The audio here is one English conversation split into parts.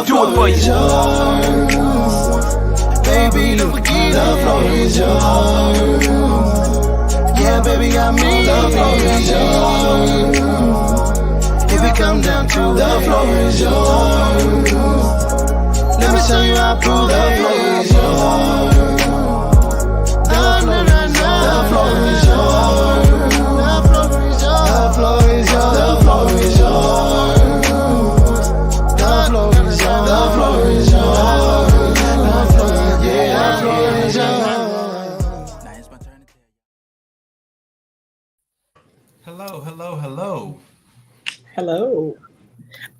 Do it for you. Baby, don't forget the floor is yours. Yeah, baby, got me. The floor is yours. If it come down to the floor is yours. Let me show you how I prove the floor is yours. The floor is yours. The floor is yours. The floor is yours. The floor is yours. Hello.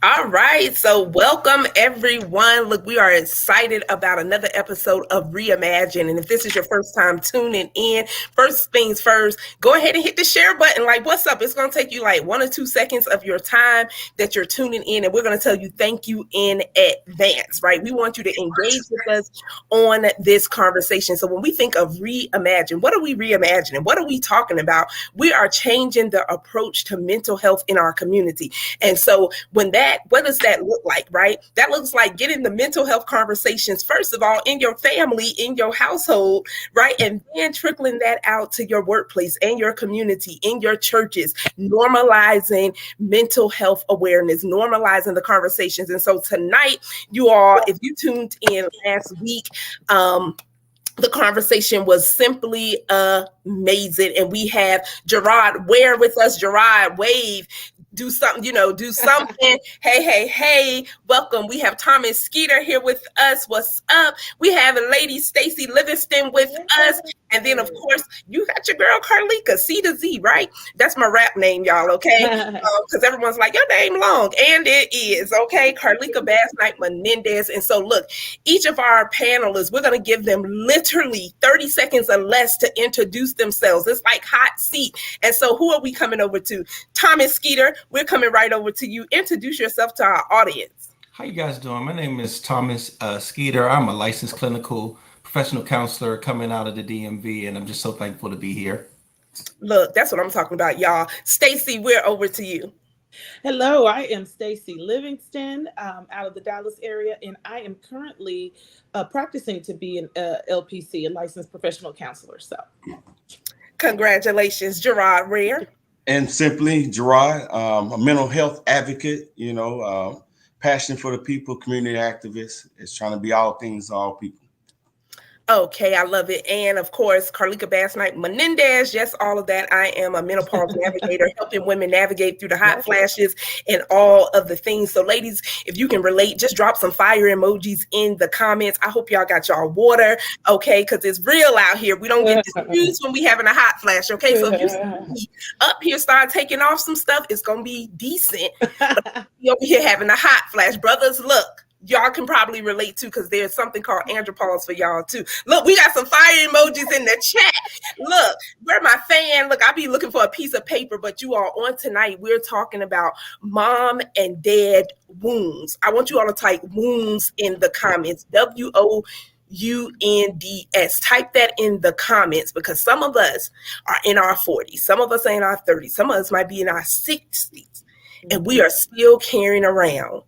All right, so welcome everyone. Look, we are excited about another episode of Reimagine. And if this is your first time tuning in, first things first, go ahead and hit the share button. Like, what's up? It's going to take you like 1 or 2 seconds of your time that you're tuning in. And we're going to tell you thank you in advance, right? We want you to engage with us on this conversation. So when we think of Reimagine, what are we reimagining? What are we talking about? We are changing the approach to mental health in our community. And so what does that look like, right? That looks like getting the mental health conversations, first of all, in your family, in your household, right? And then trickling that out to your workplace and your community, in your churches, normalizing mental health awareness, normalizing the conversations. And so tonight, you all, if you tuned in last week, the conversation was simply amazing. And we have Gerard Ware with us. Gerard, wave. Do something, do something. Hey, welcome. We have Thomas Skeeter here with us. What's up? We have a lady, Stacy Livingston, with us. And then, of course, you got your girl, Carlika, C to Z, right? That's my rap name, y'all, okay? Because everyone's like, your name long. And it is, okay? Carlika Bass Knight Menendez. And so, look, each of our panelists, we're going to give them literally 30 seconds or less to introduce themselves. It's like hot seat. And so who are we coming over to? Thomas Skeeter, we're coming right over to you. Introduce yourself to our audience. How you guys doing? My name is Thomas Skeeter. I'm a licensed clinical professional counselor coming out of the DMV, and I'm just so thankful to be here. Look, that's what I'm talking about, y'all. Stacy, we're over to you. Hello, I am Stacy Livingston out of the Dallas area, and I am currently practicing to be an LPC, a licensed professional counselor. So, congratulations, Gerard Ware. And simply, Gerard, a mental health advocate, passion for the people, community activist, is trying to be all things to all people. Okay, I love it. And of course, Carlika Bass Knight Menendez, yes, all of that. I am a menopause navigator, helping women navigate through the hot flashes and all of the things. So ladies, if you can relate, just drop some fire emojis in the comments. I hope y'all got y'all water, okay, because it's real out here. We don't get confused when we having a hot flash, okay? So if you see me up here start taking off some stuff, it's going to be decent. You over here having a hot flash. Brothers, look. Y'all can probably relate to, because there's something called andropause for y'all too. Look, we got some fire emojis in the chat. Look, we're my fan. Look, I'll be looking for a piece of paper, but you all on tonight, we're talking about mom and dad wounds. I want you all to type wounds in the comments. WOUNDS. Type that in the comments, because some of us are in our 40s. Some of us are in our 30s. Some of us might be in our 60s. And we are still carrying around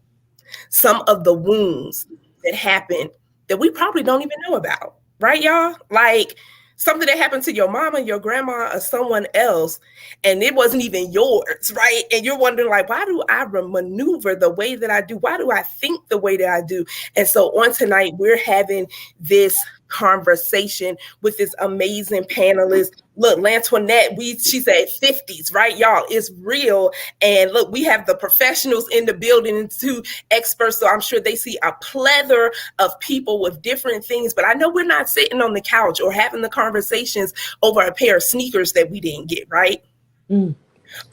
some of the wounds that happen that we probably don't even know about, right, y'all? Like something that happened to your mama, your grandma, or someone else, and it wasn't even yours, right? And you're wondering, like, why do I maneuver the way that I do? Why do I think the way that I do? And so on tonight, we're having this conversation with this amazing panelist. Look, Lantoinette, she said 50s, right, y'all? It's real. And look, we have the professionals in the building and 2 experts, so I'm sure they see a plethora of people with different things. But I know we're not sitting on the couch or having the conversations over a pair of sneakers that we didn't get, right?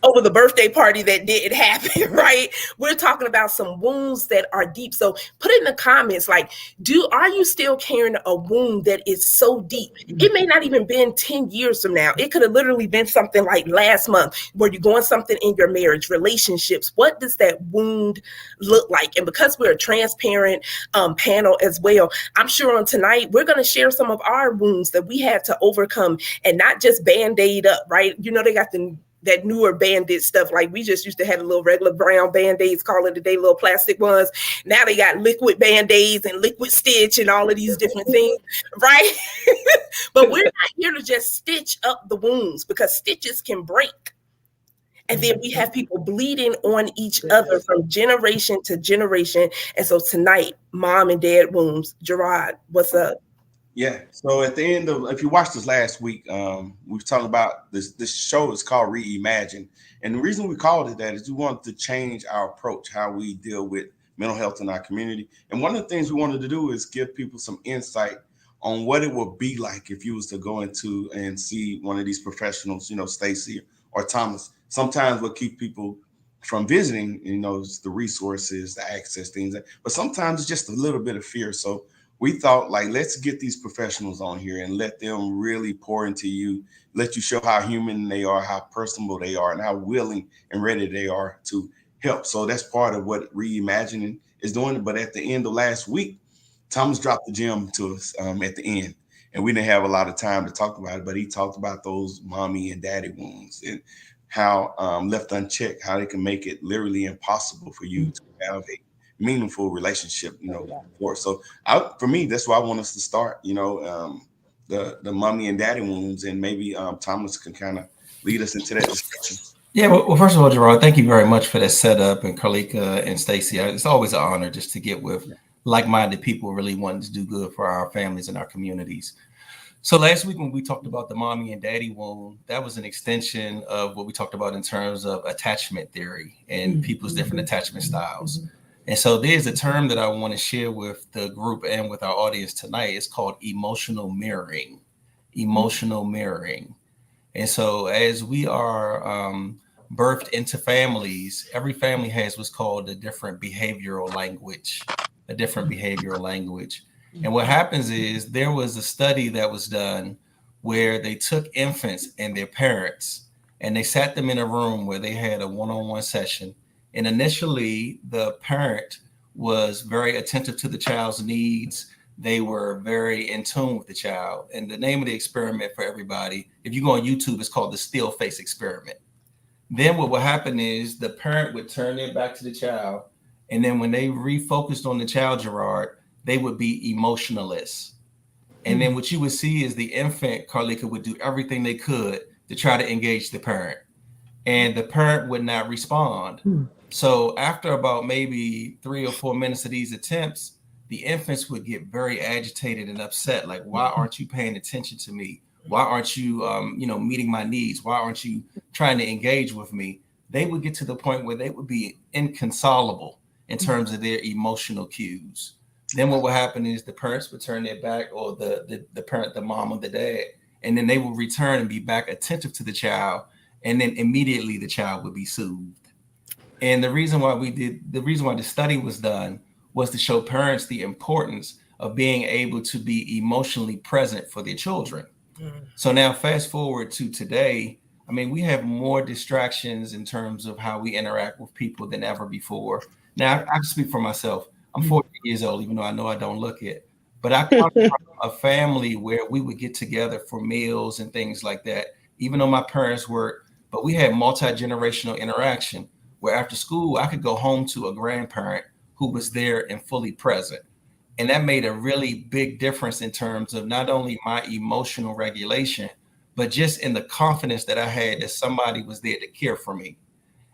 Over the birthday party that didn't happen, right? We're talking about some wounds that are deep. So put in the comments, like, are you still carrying a wound that is so deep? It may not even been 10 years from now. It could have literally been something like last month where you're going something in your marriage, relationships. What does that wound look like? And because we're a transparent panel as well, I'm sure on tonight, we're going to share some of our wounds that we had to overcome and not just Band-Aid up, right? You know, they got that newer Band-Aid stuff. Like, we just used to have a little regular brown Band-Aids, call it a day, little plastic ones. Now they got liquid Band-Aids and liquid stitch and all of these different things, right? But we're not here to just stitch up the wounds, because stitches can break. And then we have people bleeding on each other from generation to generation. And so tonight, mom and dad wounds. Gerard, what's up? Yeah. So at the end of, if you watched this last week, we've talked about this show is called Reimagine. And the reason we called it that is we wanted to change our approach, how we deal with mental health in our community. And one of the things we wanted to do is give people some insight on what it would be like if you was to go into and see one of these professionals, you know, Stacy or Thomas. Sometimes what keeps people from visiting, you know, is the resources, the access, things, but sometimes it's just a little bit of fear. So we thought, like, let's get these professionals on here and let them really pour into you, let you show how human they are, how personable they are, and how willing and ready they are to help. So that's part of what Reimagining is doing. But at the end of last week, Thomas dropped the gem to us at the end, and we didn't have a lot of time to talk about it, but he talked about those mommy and daddy wounds and how left unchecked, how they can make it literally impossible for you to have a meaningful relationship, you know. So for me, that's why I want us to start, you know, the mommy and daddy wounds, and maybe Thomas can kind of lead us into that discussion. Yeah, well, first of all, Gerard, thank you very much for that setup, and Carlika and Stacy. It's always an honor just to get with like-minded people really wanting to do good for our families and our communities. So last week when we talked about the mommy and daddy wound, that was an extension of what we talked about in terms of attachment theory and people's different attachment styles. And so there's a term that I want to share with the group and with our audience tonight. It's called emotional mirroring. Emotional mirroring. And so as we are birthed into families, every family has what's called a different behavioral language, And what happens is there was a study that was done where they took infants and their parents and they sat them in a room where they had a one-on-one session. And initially, the parent was very attentive to the child's needs. They were very in tune with the child. And the name of the experiment for everybody, if you go on YouTube, it's called the still face experiment. Then what would happen is the parent would turn their back to the child. And then when they refocused on the child, Gerard, they would be emotionless. And then what you would see is the infant, Carlika, would do everything they could to try to engage the parent. And the parent would not respond. So after about maybe 3 or 4 minutes of these attempts, the infants would get very agitated and upset. Like, why aren't you paying attention to me? Why aren't you, meeting my needs? Why aren't you trying to engage with me? They would get to the point where they would be inconsolable in terms of their emotional cues. Then what would happen is the parents would turn their back, or the parent, the mom or the dad, and then they would return and be back attentive to the child. And then immediately the child would be soothed. And the reason why the study was done was to show parents the importance of being able to be emotionally present for their children. So now fast forward to today, I mean, we have more distractions in terms of how we interact with people than ever before. Now, I can speak for myself. I'm 40 years old, even though I know I don't look it. But I come from a family where we would get together for meals and things like that, even though my parents worked. But we had multi-generational interaction where after school, I could go home to a grandparent who was there and fully present. And that made a really big difference in terms of not only my emotional regulation, but just in the confidence that I had that somebody was there to care for me.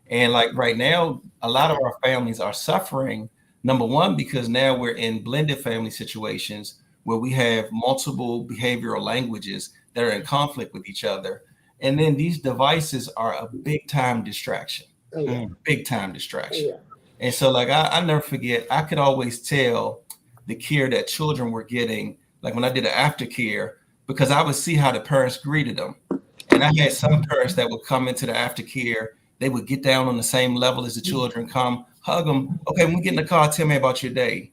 And like right now, a lot of our families are suffering. Number one, because now we're in blended family situations where we have multiple behavioral languages that are in conflict with each other. And then these devices are a big time distraction, Oh, yeah. big time Oh, distraction. yeah. And so, like, I never forget, I could always tell the care that children were getting, like when I did an aftercare, because I would see how the parents greeted them. And I had some parents that would come into the aftercare, they would get down on the same level as the children, come hug them. Okay, when we get in the car, tell me about your day.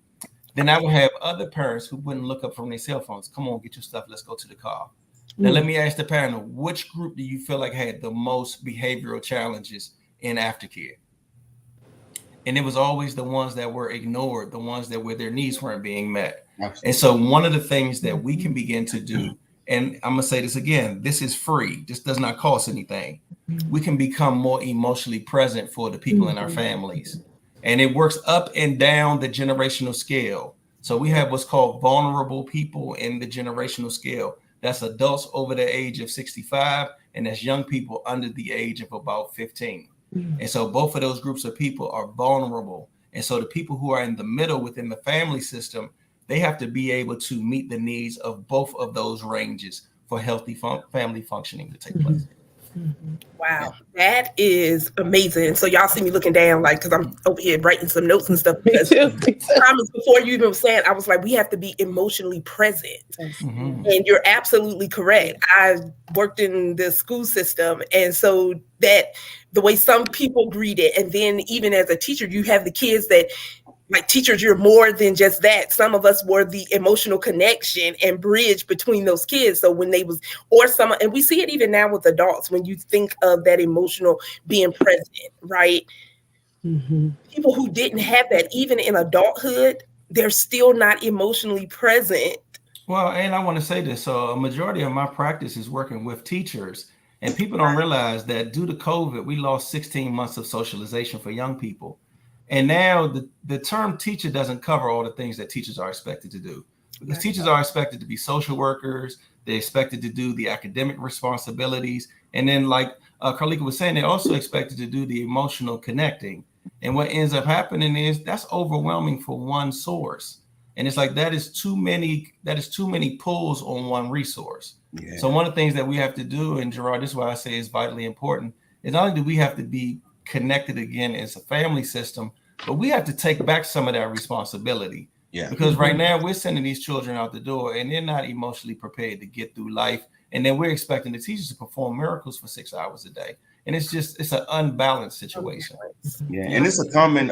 Then I would have other parents who wouldn't look up from their cell phones. Come on, get your stuff. Let's go to the car. Now, let me ask the panel, which group do you feel like had the most behavioral challenges in aftercare? And it was always the ones that were ignored, the ones that where their needs weren't being met. Absolutely. And so one of the things that we can begin to do, and I'm going to say this again, this is free. This does not cost anything. We can become more emotionally present for the people in our families. And it works up and down the generational scale. So we have what's called vulnerable people in the generational scale. That's adults over the age of 65, and that's young people under the age of about 15. And so both of those groups of people are vulnerable. And so the people who are in the middle within the family system, they have to be able to meet the needs of both of those ranges for healthy family functioning to take place. Wow, that is amazing. So y'all see me looking down, like, because I'm over here writing some notes and stuff. Because Thomas, before you even saying, I was like, we have to be emotionally present. And you're absolutely correct. I worked in the school system, and so that the way some people greet it, and then even as a teacher, you have the kids that, like, teachers, you're more than just that. Some of us were the emotional connection and bridge between those kids. So when they was, or some, and we see it even now with adults, when you think of that emotional being present, right? People who didn't have that, even in adulthood, they're still not emotionally present. Well, and I want to say this. So a majority of my practice is working with teachers, and people don't realize that due to COVID, we lost 16 months of socialization for young people. And now the term teacher doesn't cover all the things that teachers are expected to do, because teachers are expected to be social workers. They're expected to do the academic responsibilities. And then, like Carlika was saying, they're also expected to do the emotional connecting. And what ends up happening is that's overwhelming for one source. And it's like that is too many pulls on one resource. Yeah. So one of the things that we have to do, and Gerard, this is why I say it's vitally important, is not only do we have to be connected again as a family system, but we have to take back some of that responsibility. Yeah. Because right now we're sending these children out the door and they're not emotionally prepared to get through life. And then we're expecting the teachers to perform miracles for 6 hours a day. And it's an unbalanced situation. Yeah. And it's a common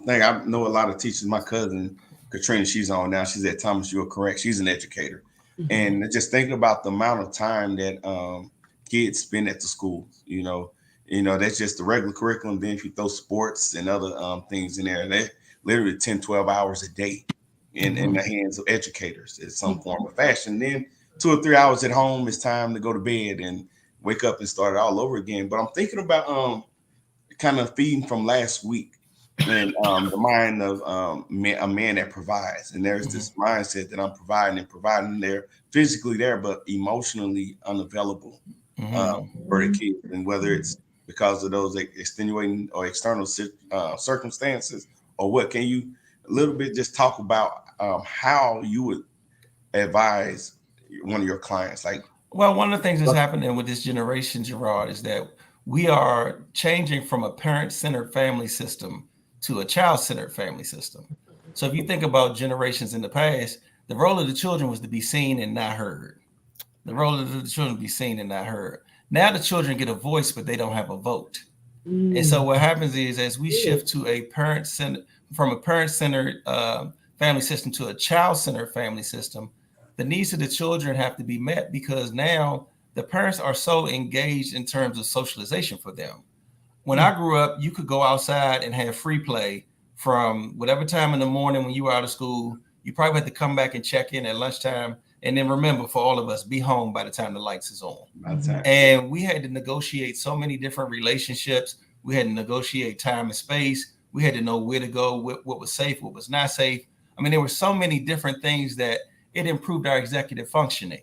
thing. I know a lot of teachers. My cousin Katrina, she's on now. She's at Thomas. You're correct. She's an educator. And just thinking about the amount of time that kids spend at the school, you know, that's just the regular curriculum. Then if you throw sports and other things in there, they're literally 10, 12 hours a day in the hands of educators in some form or fashion. Then 2 or 3 hours at home, it's time to go to bed and wake up and start it all over again. But I'm thinking about kind of feeding from last week and the mind of a man that provides. And there's this mindset that I'm providing there, physically there, but emotionally unavailable for the kids. And whether it's because of those extenuating or external circumstances, or what, can you a little bit just talk about how you would advise one of your clients? Like, well, one of the things that's happening with this generation, Gerard, is that we are changing from a parent-centered family system to a child-centered family system. So if you think about generations in the past, the role of the children was to be seen and not heard. The role of the children to be seen and not heard. Now the children get a voice, but they don't have a vote. And so what happens is, as we shift to a parent-centered, from a parent-centered family system to a child-centered family system, the needs of the children have to be met, because now the parents are so engaged in terms of socialization for them. When I grew up, you could go outside and have free play from whatever time in the morning when you were out of school. You probably had to come back and check in at lunchtime. And then remember, for all of us, be home by the time the lights is on. And we had to negotiate so many different relationships. We had to negotiate time and space. We had to know where to go, what was safe, what was not safe. I mean, there were so many different things that it improved our executive functioning.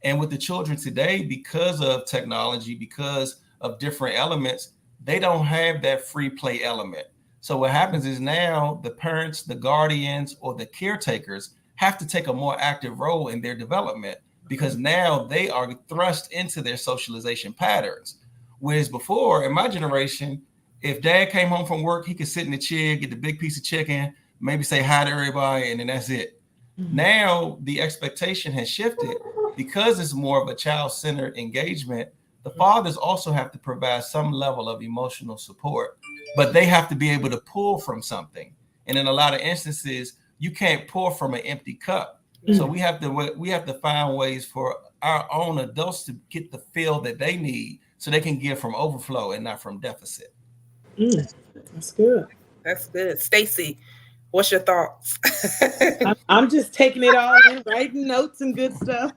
And with the children today, because of technology, because of different elements, they don't have that free play element. So what happens is now the parents, the guardians, or the caretakers have to take a more active role in their development, because now they are thrust into their socialization patterns. Whereas before, in my generation, if dad came home from work, he could sit in the chair, get the big piece of chicken, maybe say hi to everybody, and then that's it. Now the expectation has shifted because it's more of a child-centered engagement. The fathers also have to provide some level of emotional support, but they have to be able to pull from something. And in a lot of instances, you can't pour from an empty cup. So we have to find ways for our own adults to get the feel that they need, so they can give from overflow and not from deficit. That's good. That's good. Stacy, what's your thoughts? I'm just taking it all in, writing notes and good stuff.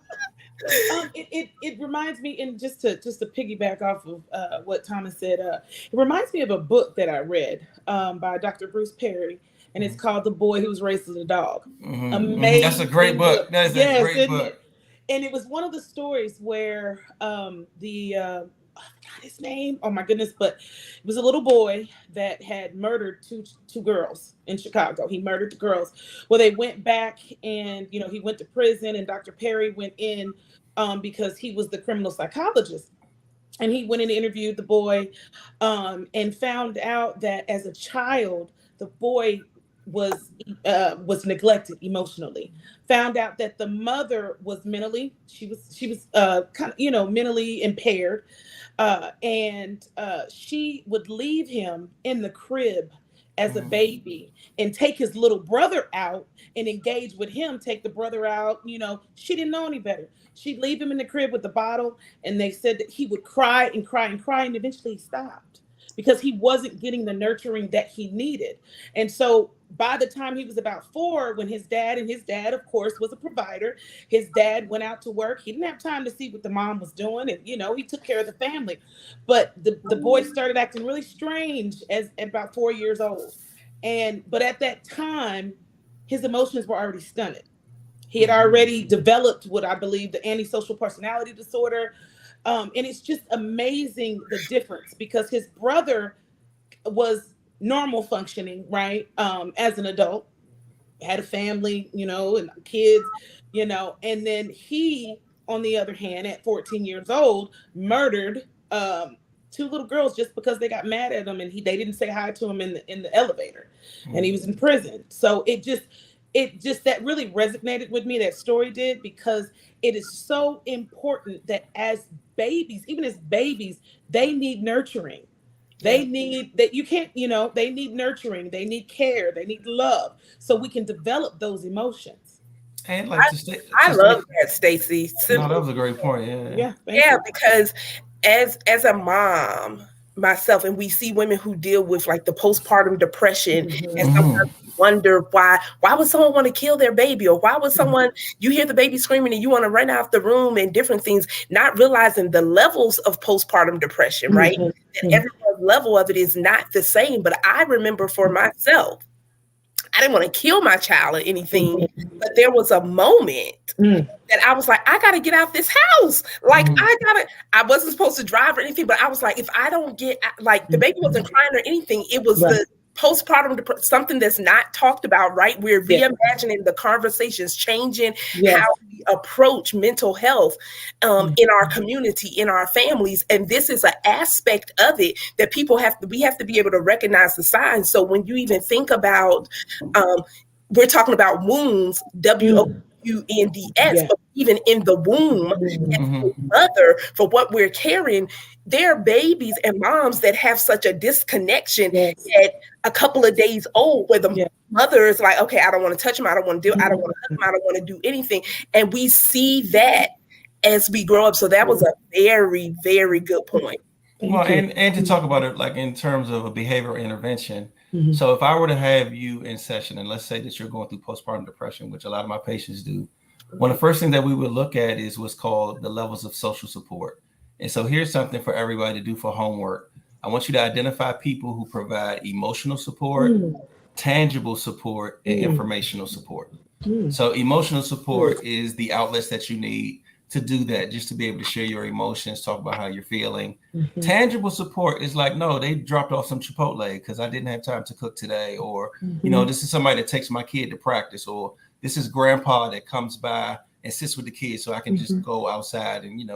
It reminds me, and just to piggyback off of what Thomas said, it reminds me of a book that I read by Dr. Bruce Perry, and it's called The Boy Who Was Raised as a Dog. Amazing. That's a great book. That is a great book. And it was one of the stories where I forgot his name. Oh my goodness! But it was a little boy that had murdered two girls in Chicago. He murdered the girls. Well, they went back, and he went to prison, and Dr. Perry went in because he was the criminal psychologist, and he went and interviewed the boy, and found out that as a child, the boy was neglected emotionally. Found out that the mother was mentally kind of mentally impaired, and she would leave him in the crib as a baby and take his little brother out and engage with him, take the brother out. She didn't know any better. She'd leave him in the crib with the bottle, and they said that he would cry and cry and cry, and eventually he stopped because he wasn't getting the nurturing that he needed. And so by the time he was about 4, when his dad, of course, was a provider, his dad went out to work. He didn't have time to see what the mom was doing. And, he took care of the family. But the boy started acting really strange at about 4 years old. But at that time, his emotions were already stunted. He had already developed what I believe the antisocial personality disorder. And it's just amazing the difference, because his brother was normal functioning, right? As an adult, had a family, and kids, and then he, on the other hand, at 14 years old, murdered 2 little girls just because they got mad at him, and they didn't say hi to him in the elevator, and he was in prison. So it just that really resonated with me, that story did, because it is so important that as babies, even as babies, they need nurturing. They need that. You can't, they need nurturing, they need care, they need love, so we can develop those emotions. And I love that, Stacy. No, that was a great point. Yeah, because as a mom myself, and we see women who deal with like the postpartum depression, and sometimes wonder why would someone want to kill their baby, or why would someone, you hear the baby screaming and you want to run out the room, and different things, not realizing the levels of postpartum depression, right? And everyone's level of it is not the same. But I remember for myself, I didn't want to kill my child or anything, but there was a moment that I was like, I got to get out this house. Like, I wasn't supposed to drive or anything, but I was like, if I don't get, like, the baby wasn't crying or anything. It was the postpartum depression, something that's not talked about, right? We're reimagining the conversations, changing how we approach mental health in our community, in our families. And this is an aspect of it that we have to be able to recognize the signs. So when you even think about, we're talking about wounds, WOUNDS, but even in the womb, and mother, for what we're carrying, there are babies and moms that have such a disconnection at a couple of days old, where the mother is like, okay, I don't want to touch him, I don't want to do, I don't want to hug him, I don't want to do anything. And we see that as we grow up. So that was a very, very good point. Well, and to talk about it like in terms of a behavioral intervention. So if I were to have you in session, and let's say that you're going through postpartum depression, which a lot of my patients do, one of the first things that we would look at is what's called the levels of social support. And so here's something for everybody to do for homework. I want you to identify people who provide emotional support, tangible support and informational support. So emotional support is the outlets that you need to do that, just to be able to share your emotions, talk about how you're feeling. Tangible support is like, no, they dropped off some Chipotle because I didn't have time to cook today, or this is somebody that takes my kid to practice, or this is grandpa that comes by and sits with the kids so I can just go outside and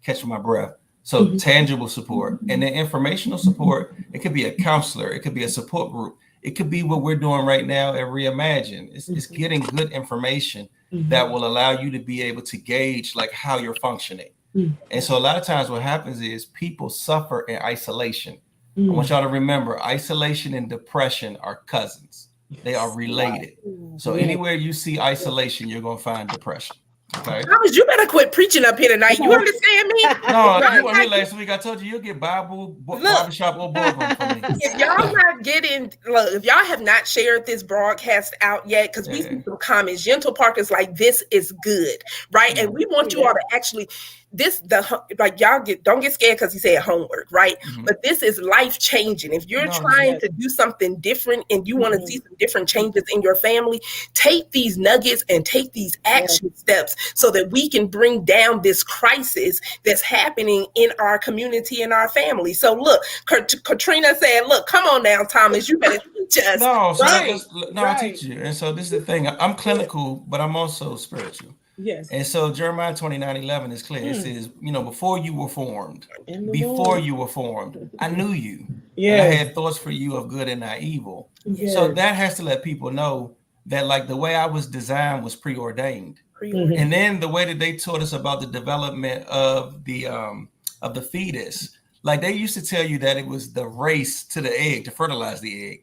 catch my breath. So tangible support. And then informational support, it could be a counselor, it could be a support group, it could be what we're doing right now at Reimagine. It's getting good information that will allow you to be able to gauge like how you're functioning. And so a lot of times what happens is people suffer in isolation. I want y'all to remember, isolation and depression are cousins. They are related. So anywhere you see isolation, you're going to find depression. Okay. Thomas, you better quit preaching up here tonight. You understand me? No, you were here last week. I told you you'll get barbershop or boardroom from me. If y'all not getting, look, if y'all have not shared this broadcast out yet, because we see some comments, Gentle Park is like, this is good, right? And we want you all to actually, y'all don't get scared because he said homework, right? But this is life changing. If you're trying to do something different and you want to see some different changes in your family, take these nuggets and take these action steps so that we can bring down this crisis that's happening in our community and our family. So look, Katrina said, look, come on now, Thomas, you better teach us. I teach you. And so this is the thing. I'm clinical, but I'm also spiritual. Yes. And so Jeremiah 29:11 is clear. It says, before you were formed, I knew you. And I had thoughts for you of good and not evil. Yes. So that has to let people know that like the way I was designed was preordained. And then the way that they taught us about the development of the fetus, like they used to tell you that it was the race to the egg to fertilize the egg.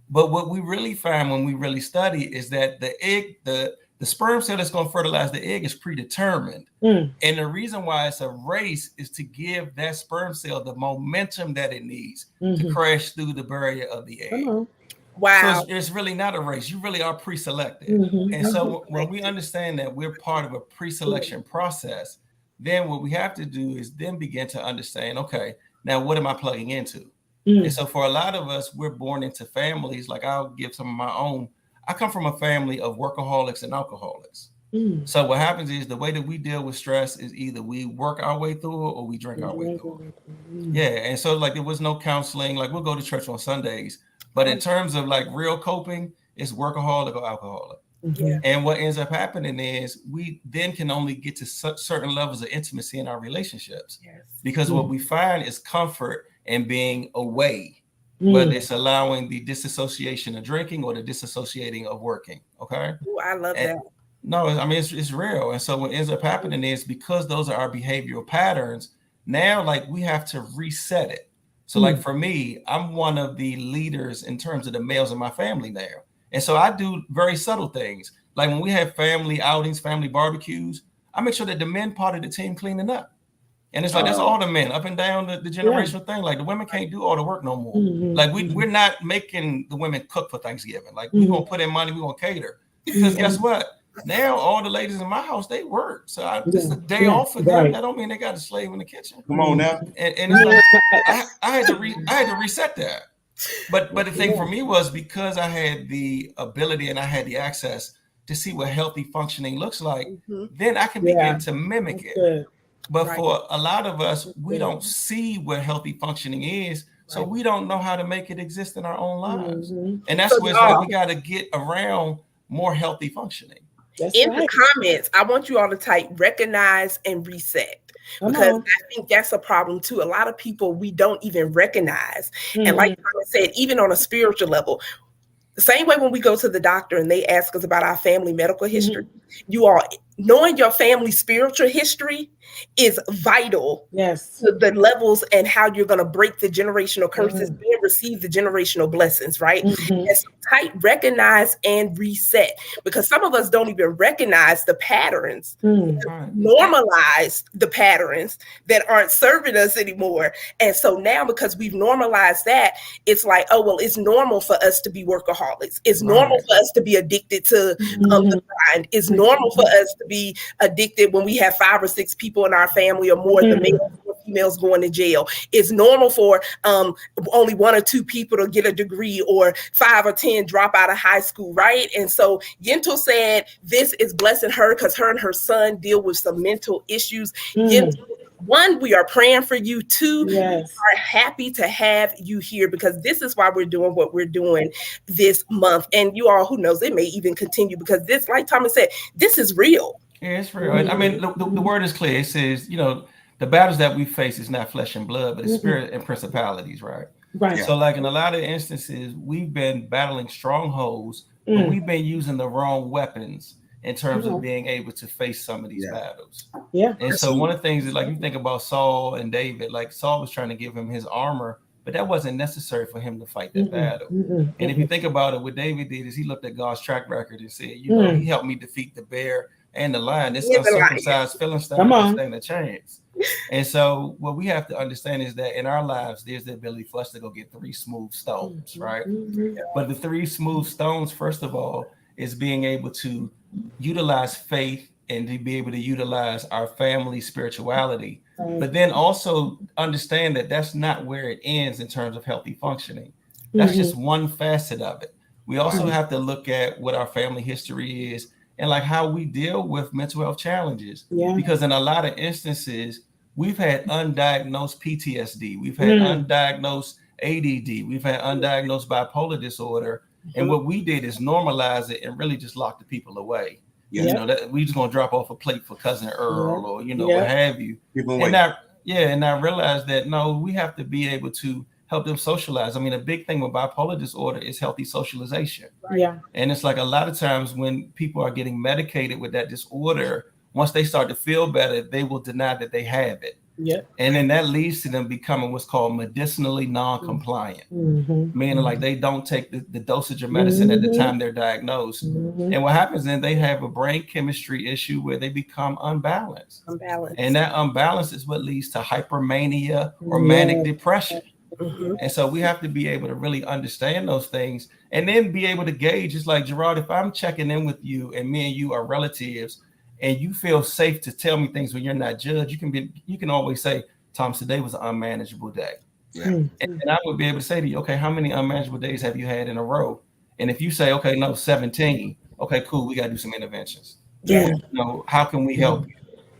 But what we really find when we really study is that the egg, the sperm cell that's going to fertilize the egg is predetermined. And the reason why it's a race is to give that sperm cell the momentum that it needs to crash through the barrier of the egg. Wow. So it's really not a race. You really are pre-selected. And so when we understand that we're part of a pre-selection process, then what we have to do is then begin to understand, okay, now what am I plugging into? And so for a lot of us, we're born into families, like I'll give some of my own. I come from a family of workaholics and alcoholics. So what happens is the way that we deal with stress is either we work our way through it or we drink our way through it. And so like there was no counseling. Like we'll go to church on Sundays, but in terms of like real coping, it's workaholic or alcoholic. And what ends up happening is we then can only get to certain levels of intimacy in our relationships because what we find is comfort in being away. Whether it's allowing the disassociation of drinking or the disassociating of working. Okay. Ooh, I love that. No, I mean, it's real. And so what ends up happening is because those are our behavioral patterns, now like we have to reset it. So like for me, I'm one of the leaders in terms of the males in my family now. And so I do very subtle things. Like when we have family outings, family barbecues, I make sure that the men part of the team cleaning up. And it's like, that's all the men up and down the generational thing. Like the women can't do all the work no more. Like we're not making the women cook for Thanksgiving. Like we're going to put in money, we're going to cater. Because guess what? Now all the ladies in my house, they work. So it's a day off for them. That don't mean they got a slave in the kitchen. Come on now. And it's like, I had to reset that. But the thing for me was because I had the ability and I had the access to see what healthy functioning looks like, then I can begin to mimic it. But for a lot of us, we don't see what healthy functioning is. So we don't know how to make it exist in our own lives. And that's where it's like we got to get around more healthy functioning. The comments, I want you all to type recognize and reset. Because I think that's a problem too. A lot of people we don't even recognize. And like I said, even on a spiritual level, the same way when we go to the doctor and they ask us about our family medical history, you all knowing your family's spiritual history is vital to the levels and how you're going to break the generational curses and receive the generational blessings, right? And so recognize and reset, because some of us don't even recognize the patterns, normalize the patterns that aren't serving us anymore. And so now because we've normalized that, it's like, oh, well, it's normal for us to be workaholics. It's normal for us to be addicted to the grind. It's normal for us to be addicted when we have 5 or 6 people in our family or more. The males females going to jail. It's normal for only 1 or 2 people to get a degree, or 5 or 10 drop out of high school, right? And so Yentl said this is blessing her because her and her son deal with some mental issues. Yentl, 1, we are praying for you. 2, we are happy to have you here, because this is why we're doing what we're doing this month. And you all, who knows, it may even continue, because this, like Thomas said, this is real. Yeah, it's real. I mean, the word is clear. It says, the battles that we face is not flesh and blood, but it's spirit and principalities, right? Right. So like in a lot of instances, we've been battling strongholds, but we've been using the wrong weapons in terms of being able to face some of these battles. Yeah. And so one of the things is, like, you think about Saul and David, like Saul was trying to give him his armor, but that wasn't necessary for him to fight that battle. And if you think about it, what David did is he looked at God's track record and said, he helped me defeat the bear and the lion. This uncircumcised Philistine will stand a chance. And so what we have to understand is that in our lives, there's the ability for us to go get 3 smooth stones, right? But the 3 smooth stones, first of all, is being able to utilize faith and to be able to utilize our family spirituality, but then also understand that that's not where it ends in terms of healthy functioning. That's just one facet of it. We also have to look at what our family history is and like how we deal with mental health challenges. Because in a lot of instances, we've had undiagnosed PTSD, we've had undiagnosed ADD, we've had undiagnosed bipolar disorder. And what we did is normalize it and really just lock the people away. That we just gonna drop off a plate for cousin Earl or what have you. And I realized that no, we have to be able to help them socialize. I mean, a big thing with bipolar disorder is healthy socialization. And it's like a lot of times when people are getting medicated with that disorder, once they start to feel better, they will deny that they have it. And then that leads to them becoming what's called medicinally non-compliant, meaning like they don't take the dosage of medicine at the time they're diagnosed. And what happens then, they have a brain chemistry issue where they become unbalanced. And that unbalance is what leads to hypermania or manic depression. And so we have to be able to really understand those things and then be able to gauge. It's like, Gerard, if I'm checking in with you and me and you are relatives, and you feel safe to tell me things when you're not judged, you can always say, Thomas, today was an unmanageable day. And I would be able to say to you, okay, how many unmanageable days have you had in a row? And if you say, okay, no, 17, okay, cool, we got to do some interventions. How can we help you?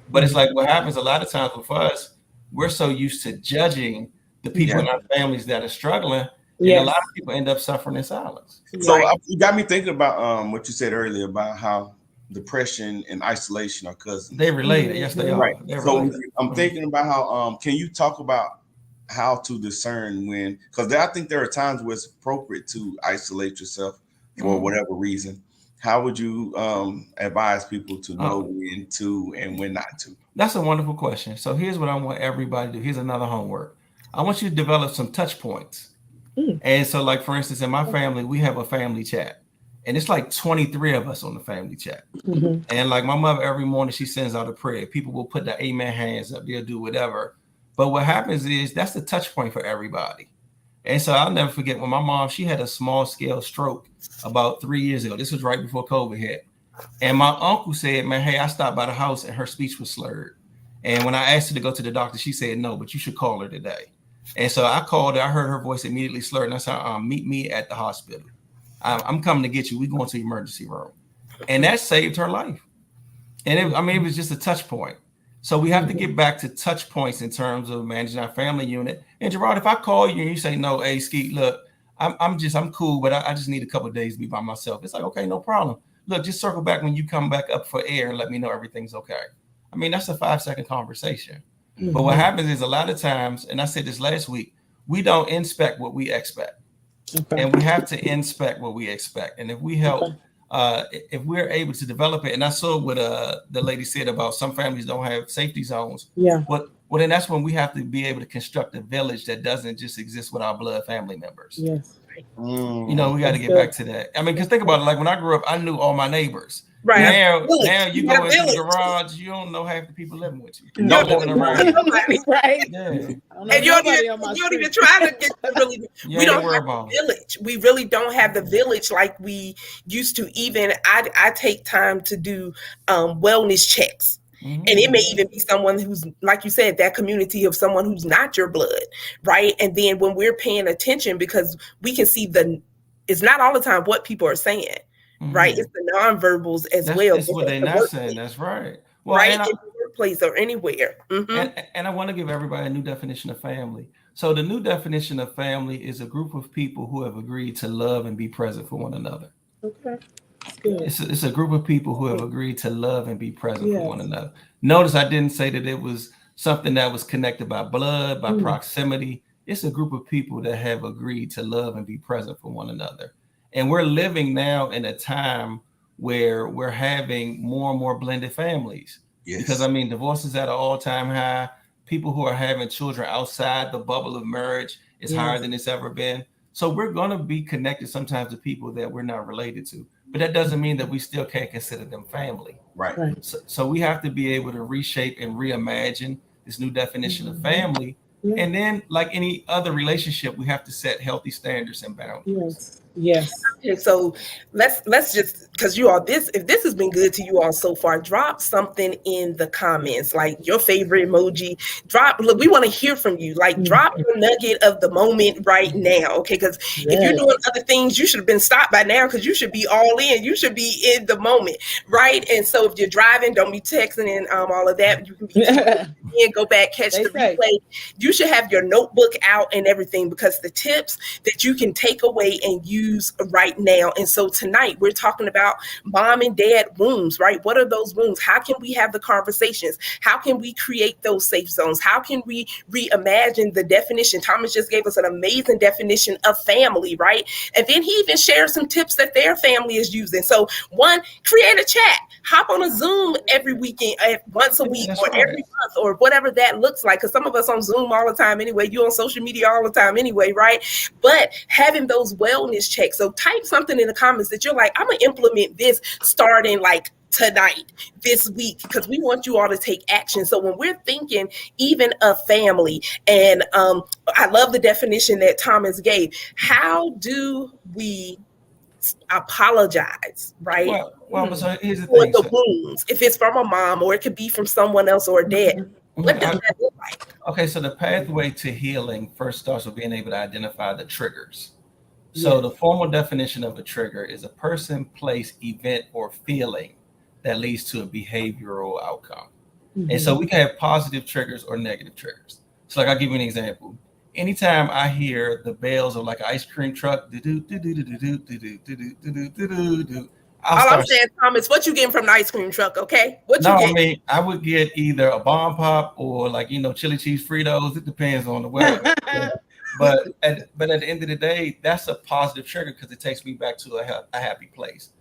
But it's like what happens a lot of times with us, we're so used to judging the people in our families that are struggling. And a lot of people end up suffering in silence. So you got me thinking about what you said earlier about how depression and isolation are cousins. They related. Yes, they are. Right. So related. I'm thinking about how can you talk about how to discern when, because I think there are times where it's appropriate to isolate yourself for whatever reason. How would you advise people to know when to and when not to? That's a wonderful question. So here's what I want everybody to do. Here's another homework. I want you to develop some touch points. And so, like, for instance, in my family, we have a family chat. And it's like 23 of us on the family chat. And like my mother, every morning she sends out a prayer. People will put the amen hands up. They'll do whatever. But what happens is that's the touch point for everybody. And so I'll never forget when my mom, she had a small scale stroke about 3 years ago. This was right before COVID hit. And my uncle said, man, hey, I stopped by the house and her speech was slurred. And when I asked her to go to the doctor, she said, no, but you should call her today. And so I called her. I heard her voice immediately slurred. And I said, meet me at the hospital. I'm coming to get you. We're going to the emergency room. And that saved her life. And it was just a touch point. So we have to get back to touch points in terms of managing our family unit. And Gerard, if I call you and you say, no, hey, Skeet, look, I'm cool, but I just need a couple of days to be by myself. It's like, okay, no problem. Look, just circle back when you come back up for air and let me know everything's okay. I mean, that's a 5-second conversation. But what happens is a lot of times, and I said this last week, we don't inspect what we expect. And we have to inspect what we expect. And if we help, if we're able to develop it, and I saw what the lady said about some families don't have safety zones. Well, then that's when we have to be able to construct a village that doesn't just exist with our blood family members. We got to get back to that. I mean, because think about it. Like when I grew up, I knew all my neighbors. Right. Now you go into the garage, you don't know half the people living with you. No, right. Yeah. And you don't even try to get really. We don't have a village. We really don't have the village like we used to. Even I take time to do wellness checks. And it may even be someone who's, like you said, that community of someone who's not your blood, right? And then when we're paying attention, because we can see it's not all the time what people are saying, right? It's the nonverbals as well. That's what they're not saying. That's right. Well, right, in the workplace or anywhere. And I want to give everybody a new definition of family. So the new definition of family is a group of people who have agreed to love and be present for one another. Okay. Good. It's a group of people who have agreed to love and be present for one another. Notice I didn't say that it was something that was connected by blood, by proximity. It's a group of people that have agreed to love and be present for one another. And we're living now in a time where we're having more and more blended families. Yes. Because I mean, divorce is at an all-time high. People who are having children outside the bubble of marriage is higher than it's ever been. So we're going to be connected sometimes to people that we're not related to. But that doesn't mean that we still can't consider them family. Right. So we have to be able to reshape and reimagine this new definition of family. And then, like any other relationship, we have to set healthy standards and boundaries. Yes. Okay, so let's just, because you all, if this has been good to you all so far, drop something in the comments, like your favorite emoji. Look, we want to hear from you. Like, drop your nugget of the moment right now, okay? Because if you're doing other things, you should have been stopped by now, because you should be all in. You should be in the moment, right? And so if you're driving, don't be texting and all of that. You can be and go back, catch the replay. You should have your notebook out and everything, because the tips that you can take away and use right now. And so tonight we're talking about mom and dad wounds, right? What are those wounds? How can we have the conversations? How can we create those safe zones? How can we reimagine the definition? Thomas just gave us an amazing definition of family, right? And then he even shared some tips that their family is using. So one, create a chat, hop on a Zoom every weekend, once a week, or every month, or whatever that looks like. Because some of us on Zoom all the time anyway, you on social media all the time anyway, right? But having those wellness checks. So type something in the comments that you're like, I'm gonna implement this starting like tonight, this week, because we want you all to take action. So when we're thinking even of family, and I love the definition that Thomas gave, how do we apologize, right? Well, so here's the for thing. The wounds, if it's from a mom, or it could be from someone else or a dad. What does that look like? Okay, so the pathway to healing first starts with being able to identify the triggers. So the formal definition of a trigger is a person, place, event, or feeling that leads to a behavioral outcome. And so we can have positive triggers or negative triggers. So like, I'll give you an example. Anytime I hear the bells of like an ice cream truck, all I'm saying, Thomas, what you getting from the ice cream truck, okay? What you getting? I mean, I would get either a bomb pop or like, chili cheese Fritos. It depends on the weather. But at the end of the day, that's a positive trigger, because it takes me back to a happy place.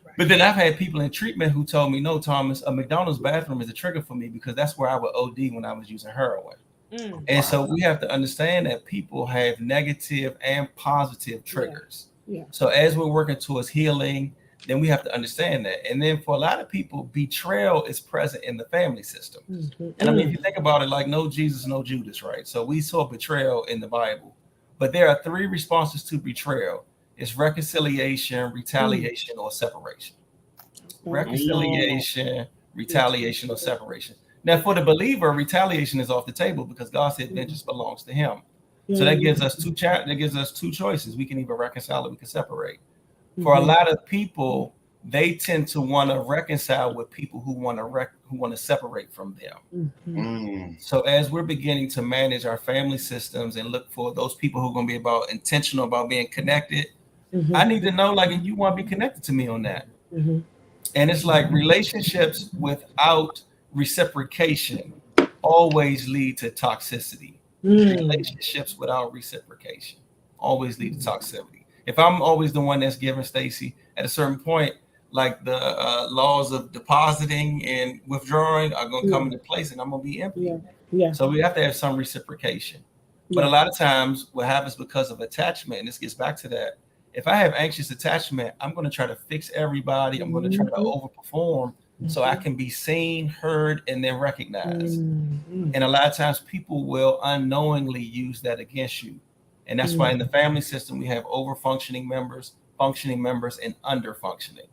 Right. But then I've had people in treatment who told me, no, Thomas, a McDonald's bathroom is a trigger for me, because that's where I would OD when I was using heroin. And so we have to understand that people have negative and positive triggers. So as we're working towards healing, then we have to understand that. And then for a lot of people, betrayal is present in the family system. And I mean, if you think about it, like, no Jesus, no Judas, right? So we saw betrayal in the Bible, but there are 3 responses to betrayal. It's reconciliation, retaliation, or separation. Reconciliation, retaliation, or separation. Now, for the believer, retaliation is off the table, because God said vengeance belongs to him. So that gives us two choices. We can either reconcile or we can separate. For a lot of people, they tend to want to reconcile with people who want to separate from them. So as we're beginning to manage our family systems and look for those people who are going to be intentional about being connected, I need to know, like, you want to be connected to me on that. And it's like relationships without reciprocation always lead to toxicity. Relationships without reciprocation always lead to toxicity. If I'm always the one that's giving, Stacy, at a certain point, like the laws of depositing and withdrawing are going to come into place, and I'm going to be empty. So we have to have some reciprocation. But a lot of times what happens because of attachment, and this gets back to that, if I have anxious attachment, I'm going to try to fix everybody. I'm going to try to overperform so I can be seen, heard, and then recognized. And a lot of times people will unknowingly use that against you. And that's why in the family system, we have over-functioning members, functioning members, and under-functioning.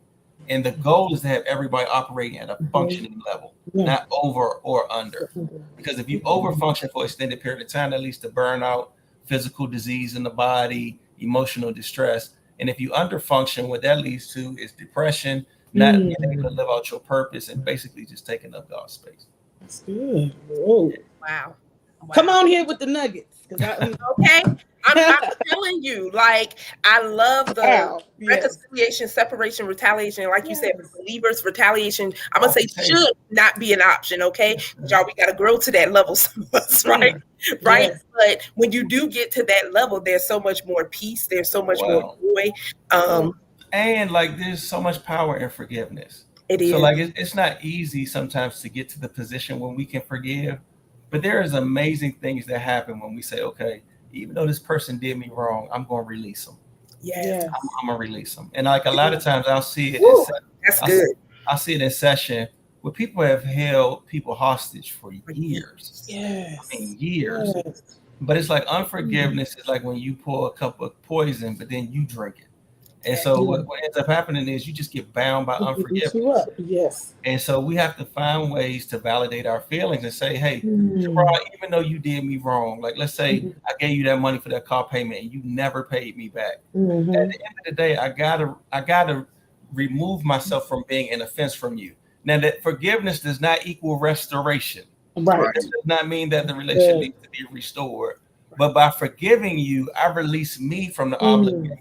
And the goal is to have everybody operating at a functioning level, not over or under. Because if you over function for an extended period of time, that leads to burnout, physical disease in the body, emotional distress. And if you under function, what that leads to is depression, not being able to live out your purpose, and basically just taking up God's space. That's good. Whoa. Wow. Come on here with the nuggets. Okay. I'm telling you, like, I love the reconciliation, separation, retaliation. Like you said, for believers, retaliation, I'm going to say should not be an option, okay? Y'all, we got to grow to that level, some of us, right? Right? Yes. But when you do get to that level, there's so much more peace. There's so much more joy. And, like, there's so much power in forgiveness. It is. So, like, it's not easy sometimes to get to the position when we can forgive. But there is amazing things that happen when we say, okay, even though this person did me wrong, I'm going to release them. Yes. I'm going to release them. And like a lot of times I'll see it. That's good. I see it in session where people have held people hostage for years. Yes. I mean, years. Yes. But it's like unforgiveness is like when you pour a cup of poison, but then you drink it. And so what ends up happening is you just get bound by unforgiveness. Yes. And so we have to find ways to validate our feelings and say, hey, Gerard, even though you did me wrong, like let's say I gave you that money for that car payment and you never paid me back. At the end of the day, I gotta remove myself from being an offense from you. Now that forgiveness does not equal restoration. Right. It does not mean that the relationship needs to be restored. But by forgiving you, I release me from the obligation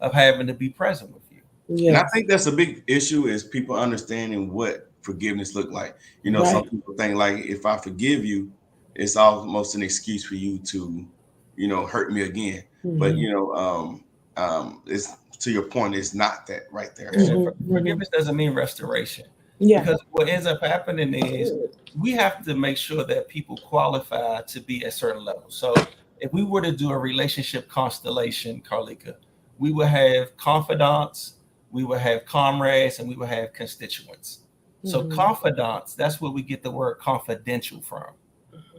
of having to be present with you. And I think that's a big issue is people understanding what forgiveness look like. You know, some people think like if I forgive you, it's almost an excuse for you to, you know, hurt me again. But you know, it's to your point, it's not that right there. Forgiveness doesn't mean restoration. Because what ends up happening is we have to make sure that people qualify to be at certain levels. So if we were to do a relationship constellation, Carlika, we will have confidants, we will have comrades, and we will have constituents. So confidants, that's where we get the word confidential from.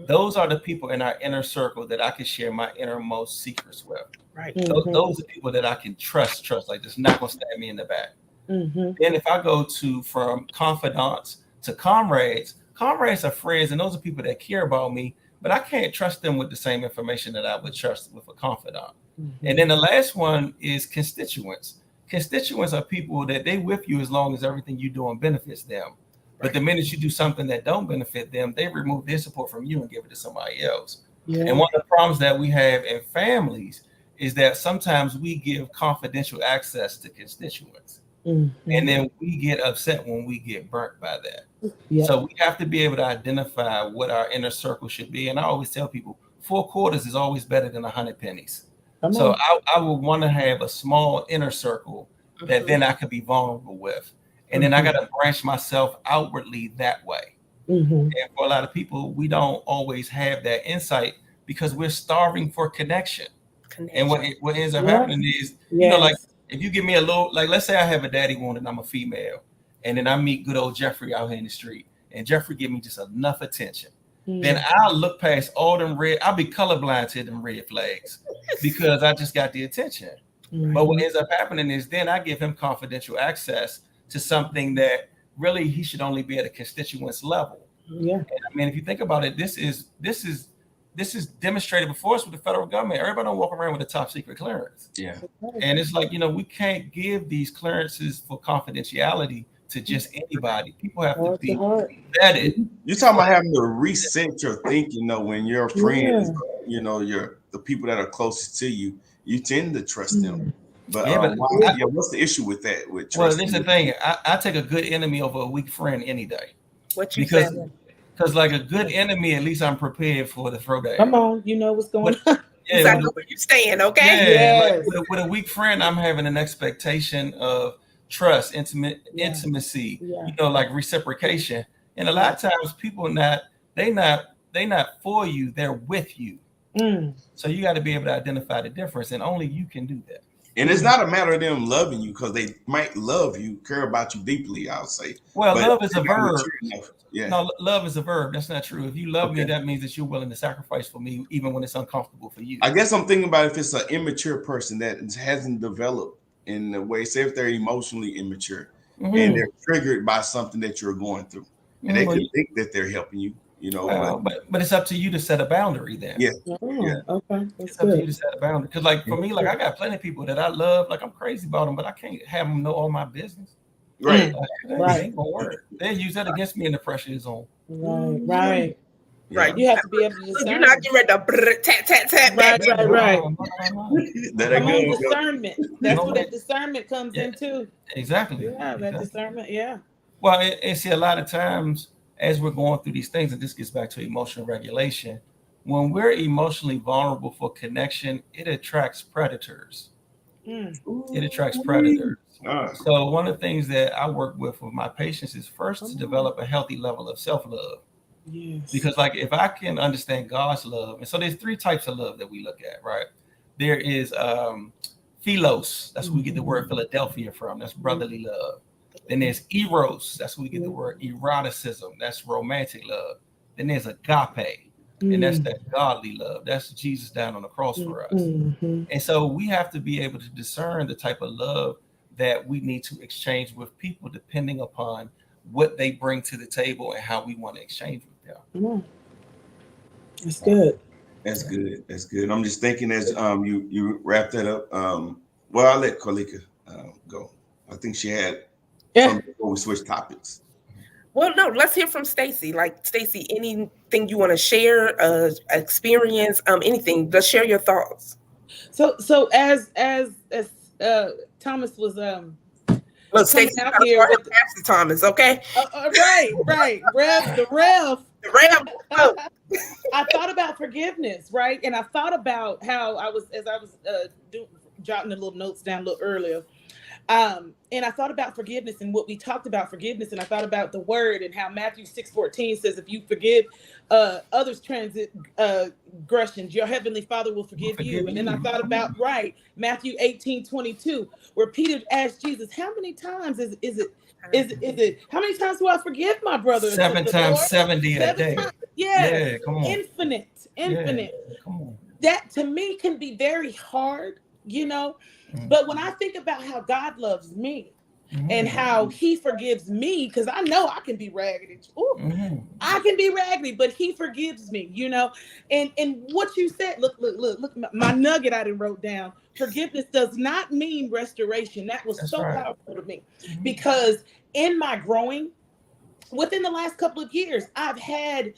Those are the people in our inner circle that I can share my innermost secrets with. Right. Those are people that I can trust, like this not gonna stab me in the back. Then if I go from confidants to comrades are friends, and those are people that care about me, but I can't trust them with the same information that I would trust with a confidant. And then the last one is constituents. Constituents are people that they with you as long as everything you doing benefits them. But the minute you do something that don't benefit them, they remove their support from you and give it to somebody else. And one of the problems that we have in families is that sometimes we give confidential access to constituents. And then we get upset when we get burnt by that. So we have to be able to identify what our inner circle should be. And I always tell people 4 quarters is always better than 100 pennies. So I would want to have a small inner circle that then I could be vulnerable with. And then I got to branch myself outwardly that way. And for a lot of people, we don't always have that insight because we're starving for connection. And what ends up happening is, you know, like if you give me a little, like let's say I have a daddy wound and I'm a female, and then I meet good old Jeffrey out here in the street, and Jeffrey give me just enough attention. Then I'll look past all them I'll be colorblind to them red flags because I just got the attention. But what ends up happening is then I give him confidential access to something that really he should only be at a constituents level. And I mean, if you think about it, this is demonstrated before us with the federal government. Everybody don't walk around with a top secret clearance. And it's like, you know, we can't give these clearances for confidentiality to just anybody. People have to be vetted. You're talking about having to reset your thinking, though, when your friends, you know, the people that are closest to you, you tend to trust them. But what's the issue with that? With well, this is the thing. I take a good enemy over a weak friend any day. What you said? Because like a good enemy, at least I'm prepared for the throwdown. Come on, you know what's going on. I know where you stand, okay? Like with a weak friend, I'm having an expectation of trust, intimacy, you know, like reciprocation. And a lot of times people they not for you, they're with you. So you got to be able to identify the difference, and only you can do that. And it's not a matter of them loving you because they might love you, care about you deeply, I'll say. Well, love is a verb. No, love is a verb. That's not true. If you love me, that means that you're willing to sacrifice for me, even when it's uncomfortable for you. I guess I'm thinking about if it's an immature person that hasn't developed in the way, say if they're emotionally immature, and they're triggered by something that you're going through, and they could think that they're helping you, well, but it's up to you to set a boundary then. Yeah. Okay, that's It's up to you good. to set a boundary. Because like for me, like I got plenty of people that I love, like I'm crazy about them, but I can't have them know all my business. Right. That ain't gonna work. They use that against me, and the pressure is on. Right. Right. You have to be able to Look, discern. you're not getting ready to tap back. Right. That ain't Come on, good. discernment. That's where that discernment comes into. Exactly. Yeah, that discernment. Yeah. Well, and see, a lot of times as we're going through these things, and this gets back to emotional regulation, when we're emotionally vulnerable for connection, it attracts predators. It attracts predators. So one of the things that I work with my patients is first to develop a healthy level of self-love. Yes. Because like if I can understand God's love, and so there's 3 types of love that we look at, right? There is philos, that's where we get the word Philadelphia from, that's brotherly love. Then there's eros, that's where we get the word eroticism, that's romantic love. Then there's agape, and that's that godly love, that's Jesus down on the cross for us. And so we have to be able to discern the type of love that we need to exchange with people depending upon what they bring to the table and how we want to exchange with them. That's good. That's good. That's good. I'm just thinking as you wrap that up. Well, I'll let Kalika go. I think she had something before we switch topics. Well, no, let's hear from Stacy. Like, Stacy, anything you want to share, experience, anything, just share your thoughts. So as Thomas was Look, Stacy, out here with Pastor Thomas, okay? Right. The Rev. Oh. I thought about forgiveness, right? And I thought about how I was jotting the little notes down a little earlier. And I thought about forgiveness and what we talked about forgiveness, and I thought about the word and how Matthew 6:14 says, if you forgive others' transgressions, your heavenly Father will forgive you. And then I thought about Matthew 18:22, where Peter asked Jesus, how many times is it how many times do I forgive my brother? 7 times 70 a day. Yeah, come on. Infinite. Yeah, come on. That to me can be very hard, but when I think about how God loves me and how he forgives me, because I know I can be raggedy. I can be raggedy, but he forgives me, and what you said, look, my nugget I done wrote down. Forgiveness does not mean restoration. That was powerful to me, because in my growing within the last couple of years, I've had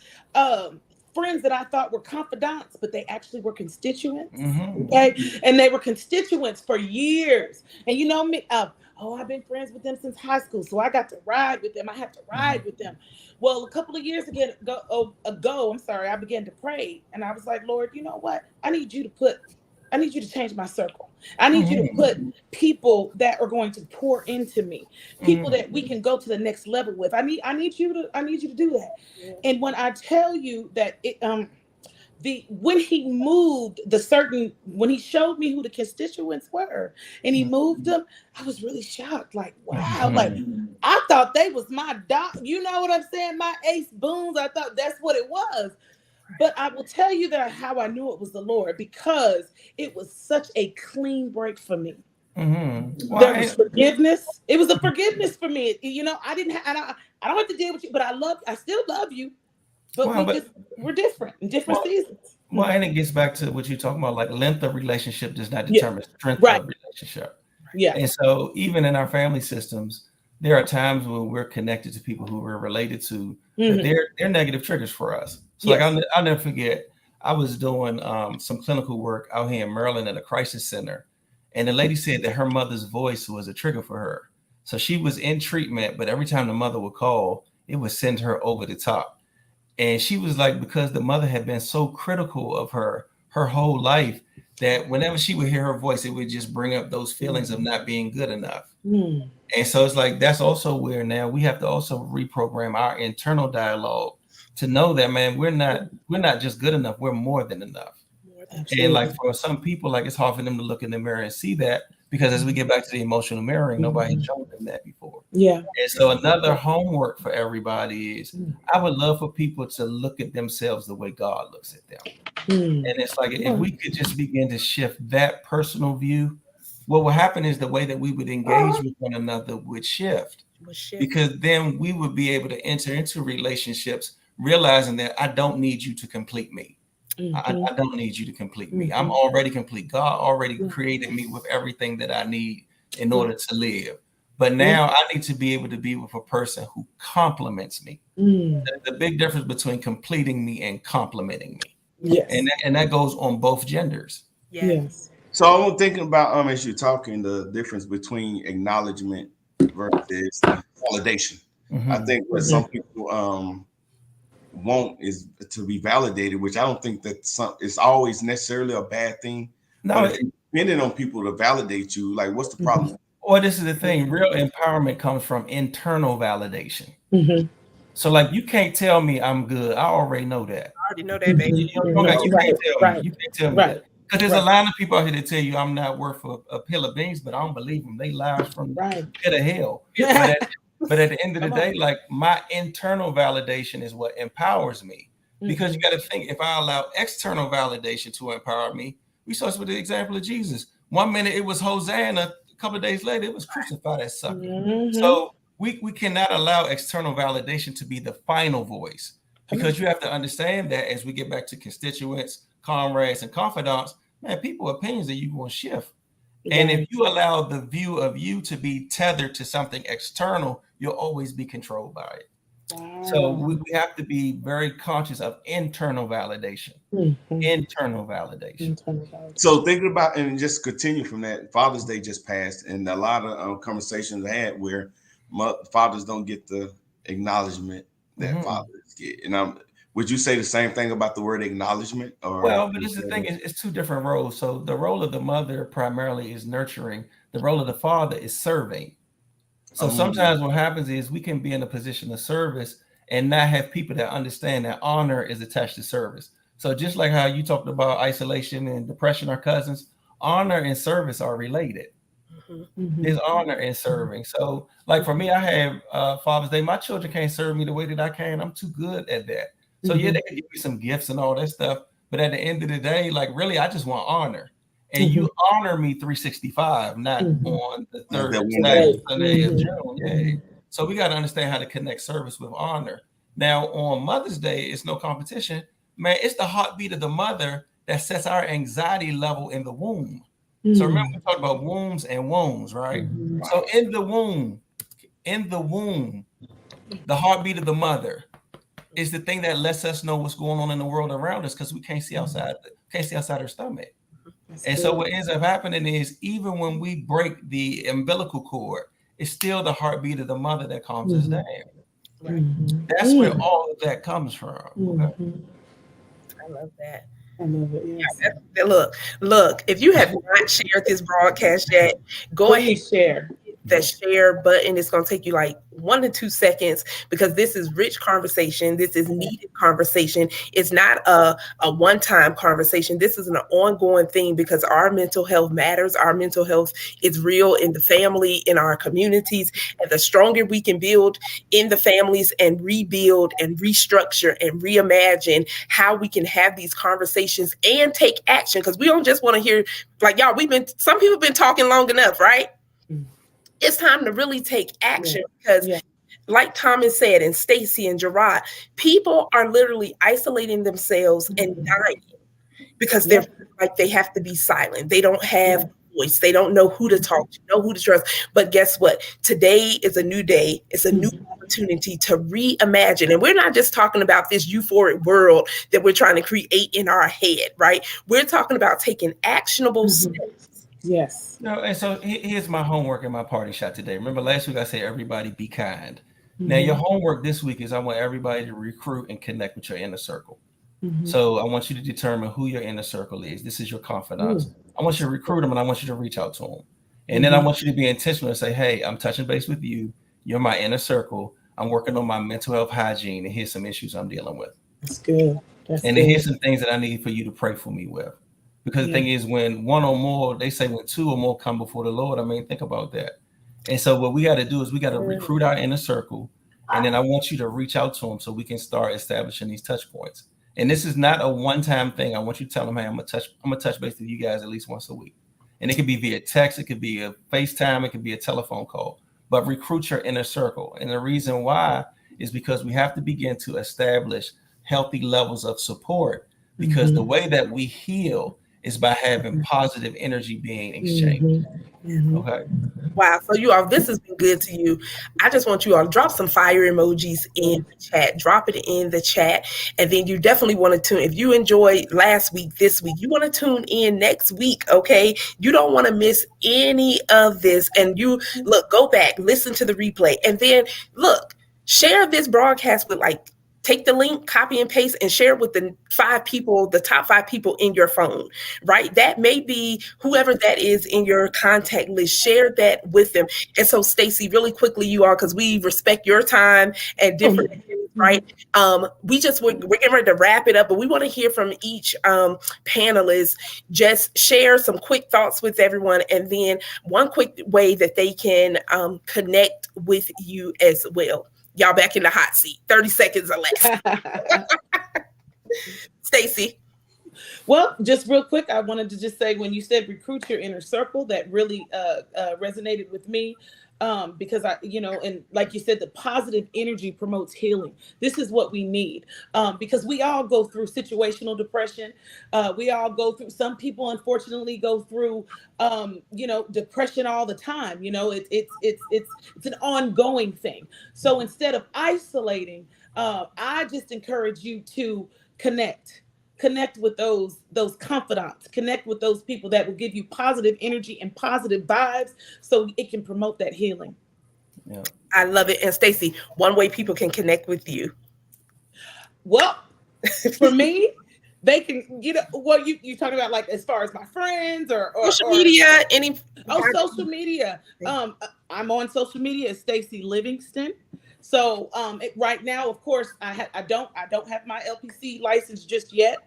friends that I thought were confidants, but they actually were constituents. Okay, and they were constituents for years. And you know me, I've been friends with them since high school, so I got to ride with them. I have to ride with them. Well, a couple of years ago, I began to pray, and I was like, Lord, you know what? I need you to change my circle. I need you to put people that are going to pour into me, people that we can go to the next level with. I need you to do that. Yeah. And when I tell you that when he showed me who the constituents were and he moved them, I was really shocked. Like, wow, like I thought they was my doc. You know what I'm saying? My ace boons. I thought that's what it was. But I will tell you that how I knew it was the Lord, because it was such a clean break for me. There was forgiveness. It was a forgiveness for me. I don't have to deal with you, but I still love you. But we're different in different seasons. Well, and it gets back to what you're talking about, like length of relationship does not determine strength of relationship. Yeah. And so even in our family systems, there are times when we're connected to people who we're related to, that they're negative triggers for us. So like I'll never forget, I was doing some clinical work out here in Maryland at a crisis center. And the lady said that her mother's voice was a trigger for her. So she was in treatment, but every time the mother would call, it would send her over the top. And she was like, because the mother had been so critical of her whole life, that whenever she would hear her voice, it would just bring up those feelings of not being good enough. And so it's like, that's also where now we have to also reprogram our internal dialogue to know that, man, we're not just good enough. We're more than enough. Absolutely. And like for some people, like it's hard for them to look in the mirror and see that, because as we get back to the emotional mirroring, nobody had shown them that before. Yeah. And so another homework for everybody is I would love for people to look at themselves the way God looks at them. And it's like, if we could just begin to shift that personal view, what will happen is the way that we would engage with one another would shift. because then we would be able to enter into relationships realizing that I don't need you to complete me. I don't need you to complete me. I'm already complete. God already created me with everything that I need in order to live. But now I need to be able to be with a person who compliments me. There's a big difference between completing me and complimenting me. Yes. And that goes on both genders. Yes. So I'm thinking about as you're talking, the difference between acknowledgement versus validation. I think what some people want is to be validated, which I don't think that it's always necessarily a bad thing. No, but if you're depending on people to validate you, like what's the problem? Well, this is the thing. Real empowerment comes from internal validation. So, like, you can't tell me I'm good. I already know that. I already know that, baby. You can't tell me. You can't tell me that. Because there's a line of people out here that tell you I'm not worth a pill of beans, but I don't believe them. They lie from the pit of hell. But at the end of the day, like, my internal validation is what empowers me. Because you got to think, if I allow external validation to empower me, we saw this with the example of Jesus. 1 minute it was Hosanna, a couple of days later it was crucify that sucker. So we cannot allow external validation to be the final voice, because you have to understand that as we get back to constituents, comrades, and confidants, man, people's opinions are you going to shift. And if you allow the view of you to be tethered to something external, you'll always be controlled by it. So we have to be very conscious of internal validation. Internal validation. So thinking about, and just continue from that, Father's Day just passed, and a lot of conversations I had where fathers don't get the acknowledgement that fathers get. And would you say the same thing about the word acknowledgement? Or well, but this is the thing, it's two different roles. So the role of the mother primarily is nurturing. The role of the father is serving. So sometimes what happens is we can be in a position of service and not have people that understand that honor is attached to service. So just like how you talked about isolation and depression are cousins, honor and service are related. There's honor in serving. So like for me, I have Father's Day. My children can't serve me the way that I can. I'm too good at that. So yeah, they can give me some gifts and all that stuff. But at the end of the day, like really, I just want honor. And you honor me 365, not on the third Sunday of June. Yeah. So we got to understand how to connect service with honor. Now, on Mother's Day, it's no competition. Man, it's the heartbeat of the mother that sets our anxiety level in the womb. So remember, we talked about wombs and wombs, right? So in the womb, the heartbeat of the mother is the thing that lets us know what's going on in the world around us, because we can't see outside her stomach. And so what ends up happening is, even when we break the umbilical cord, it's still the heartbeat of the mother that calms us down. That's where all of that comes from. I love that. I love it. Yes. Look, if you have not shared this broadcast yet, go ahead and share. The share button. It's going to take you like 1 to 2 seconds, because this is rich conversation. This is needed conversation. It's not a one-time conversation. This is an ongoing thing, because our mental health matters. Our mental health is real in the family, in our communities. And the stronger we can build in the families and rebuild and restructure and reimagine how we can have these conversations and take action, because we don't just want to hear, like, y'all, some people have been talking long enough, right? It's time to really take action, because like Thomas said, and Stacy and Gerard, people are literally isolating themselves and dying because they're like, they have to be silent. They don't have a voice. They don't know who to talk to, know who to trust. But guess what? Today is a new day. It's a new opportunity to reimagine. And we're not just talking about this euphoric world that we're trying to create in our head, right? We're talking about taking actionable steps. Yes. No, and so here's my homework and my party shot today. Remember last week I said everybody be kind. Now your homework this week is I want everybody to recruit and connect with your inner circle. So I want you to determine who your inner circle is. This is your confidants. I want you to recruit them, and I want you to reach out to them. And then I want you to be intentional and say, hey, I'm touching base with you. You're my inner circle. I'm working on my mental health hygiene, and here's some issues I'm dealing with. That's good. Then here's some things that I need for you to pray for me with. Because the thing is, when one or more, they say when two or more come before the Lord, I mean, think about that. And so what we got to do is we got to recruit our inner circle. And then I want you to reach out to them so we can start establishing these touch points. And this is not a one-time thing. I want you to tell them, hey, I'm gonna touch base with you guys at least once a week. And it could be via text, it could be a FaceTime, it could be a telephone call. but recruit your inner circle. And the reason why is because we have to begin to establish healthy levels of support, because the way that we heal is by having positive energy being exchanged. Okay. Wow. So you all, this has been good to you. I just want you all to drop some fire emojis in the chat. Drop it in the chat. And then you definitely want to tune. If you enjoyed last week, this week, you want to tune in next week. Okay. You don't want to miss any of this. And you look, go back, listen to the replay. And then look, share this broadcast with take the link, copy and paste, and share it with the top 5 people in your phone, right? That may be whoever that is in your contact list. Share that with them. And so, Stacy, really quickly, you all, because we respect your time and different things, right? We're getting ready to wrap it up, but we want to hear from each panelist. Just share some quick thoughts with everyone, and then one quick way that they can connect with you as well. Y'all back in the hot seat. 30 seconds or less. Stacy. Well, just real quick, I wanted to just say, when you said recruit your inner circle, that really resonated with me. Because and like you said, the positive energy promotes healing. This is what we need, because we all go through situational depression. We all go through, some people unfortunately go through, depression all the time. It's an ongoing thing. So instead of isolating, I just encourage you to connect with those confidants, connect with those people that will give you positive energy and positive vibes, so it can promote that healing. Yeah. I love it. And Stacy, one way people can connect with you. Well, for me, they can, what you talking about, like as far as my friends or social media, social media. I'm on social media as Stacy Livingston. So right now, of course, I don't have my LPC license just yet.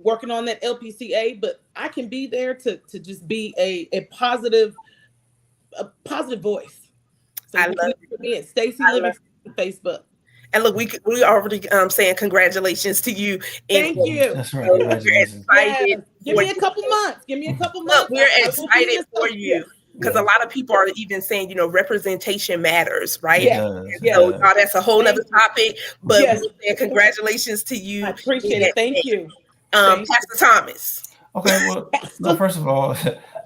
Working on that LPCA, but I can be there to just be a positive voice. So I love it. Stacy Livingston on Facebook. And look, we already saying congratulations to you. Thank you. That's right. Congratulations. Yes. Give me a couple months. Look, we're excited for you. Because a lot of people are even saying, representation matters, right? Yeah. So that's a whole other topic. But we're saying congratulations to you. I appreciate it. Thank you. Pastor Thomas. Okay, well, first of all,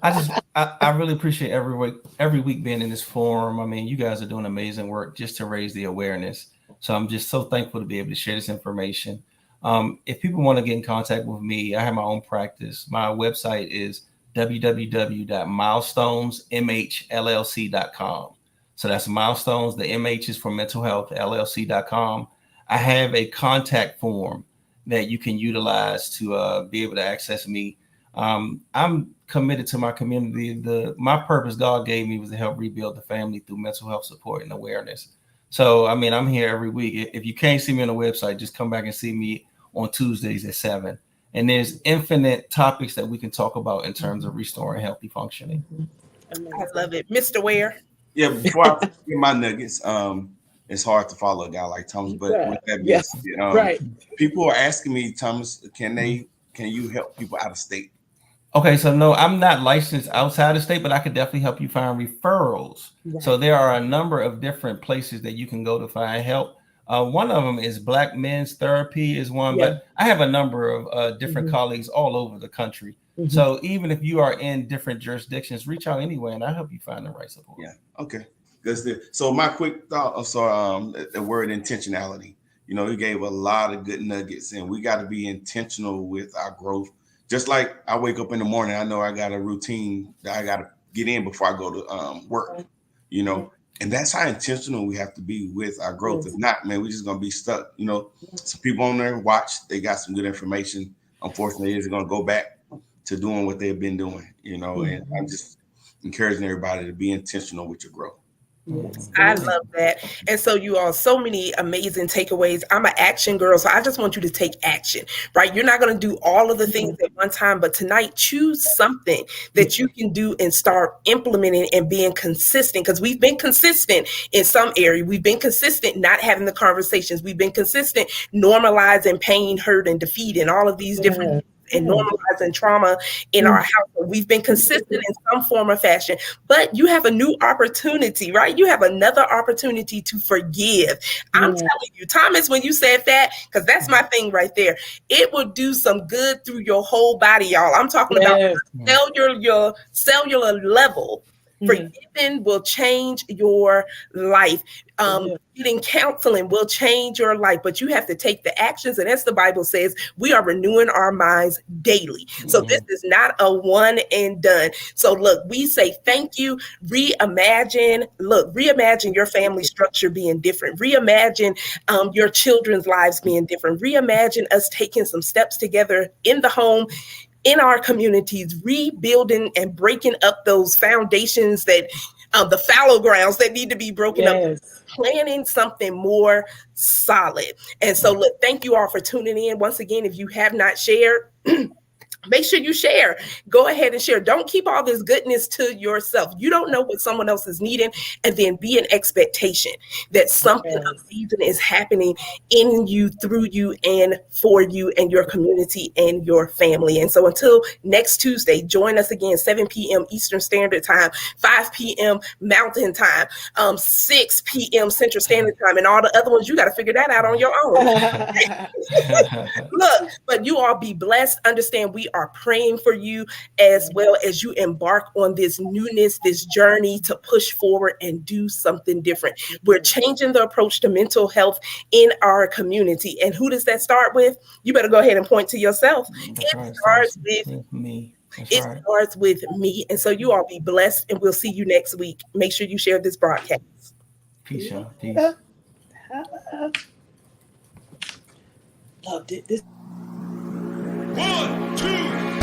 I really appreciate every week being in this forum. I mean, you guys are doing amazing work just to raise the awareness. So I'm just so thankful to be able to share this information. If people want to get in contact with me, I have my own practice. My website is www.milestonesmhllc.com. So that's milestones. The MH is for mental health, LLC.com. I have a contact form that you can utilize to be able to access me. I'm committed to my community. My purpose God gave me was to help rebuild the family through mental health support and awareness. So, I mean, I'm here every week. If you can't see me on the website, just come back and see me on Tuesdays at 7. And there's infinite topics that we can talk about in terms of restoring healthy functioning. I love it. Mr. Ware. Yeah, before I get my nuggets, it's hard to follow a guy like Thomas, but with that being said, right. People are asking me, Thomas, can you help people out of state? Okay, so no, I'm not licensed outside of state, but I could definitely help you find referrals. Right. So there are a number of different places that you can go to find help. One of them is Black Men's Therapy is one, but I have a number of different colleagues all over the country. So even if you are in different jurisdictions, reach out anyway, and I'll help you find the right support. Yeah. Okay. So my quick thought, the word intentionality. He gave a lot of good nuggets, and we got to be intentional with our growth. Just like I wake up in the morning, I know I got a routine that I got to get in before I go to work. And that's how intentional we have to be with our growth. If not, man, we're just going to be stuck. Some people on there watch, they got some good information. Unfortunately, they're going to go back to doing what they've been doing, and I'm just encouraging everybody to be intentional with your growth. I love that. And so you all, so many amazing takeaways. I'm an action girl, so I just want you to take action, right? You're not going to do all of the things at one time, but tonight choose something that you can do and start implementing and being consistent, because we've been consistent in some area. We've been consistent not having the conversations. We've been consistent normalizing pain, hurt, and defeat, and all of these different and normalizing trauma in our house. We've been consistent in some form or fashion, but you have a new opportunity, right? You have another opportunity to forgive. I'm telling you, Thomas, when you said that, because that's my thing right there, it will do some good through your whole body, y'all. I'm talking about your cellular level. Forgiving will change your life. Getting counseling will change your life, but you have to take the actions. And as the Bible says, we are renewing our minds daily. So this is not a one and done. So look, we say thank you. Reimagine. Look, reimagine your family structure being different. Reimagine your children's lives being different. Reimagine us taking some steps together in the home, in our communities, rebuilding and breaking up those foundations that the fallow grounds that need to be broken up, planning something more solid. And so look, thank you all for tuning in. Once again, if you have not shared, make sure you share. Go ahead and share. Don't keep all this goodness to yourself. You don't know what someone else is needing, and then be an expectation that something amazing is happening in you, through you, and for you and your community and your family. And so until next Tuesday, join us again, 7 p.m. Eastern Standard Time, 5 p.m. Mountain Time, 6 p.m. Central Standard Time, and all the other ones, you got to figure that out on your own. Look, but you all be blessed. Understand we are praying for you as well as you embark on this newness, this journey to push forward and do something different. We're changing the approach to mental health in our community. And who does that start with? You better go ahead and point to yourself. It starts with me. It starts with me. And so you all be blessed, and we'll see you next week. Make sure you share this broadcast. Peace, y'all. Peace. Loved it. 1, 2,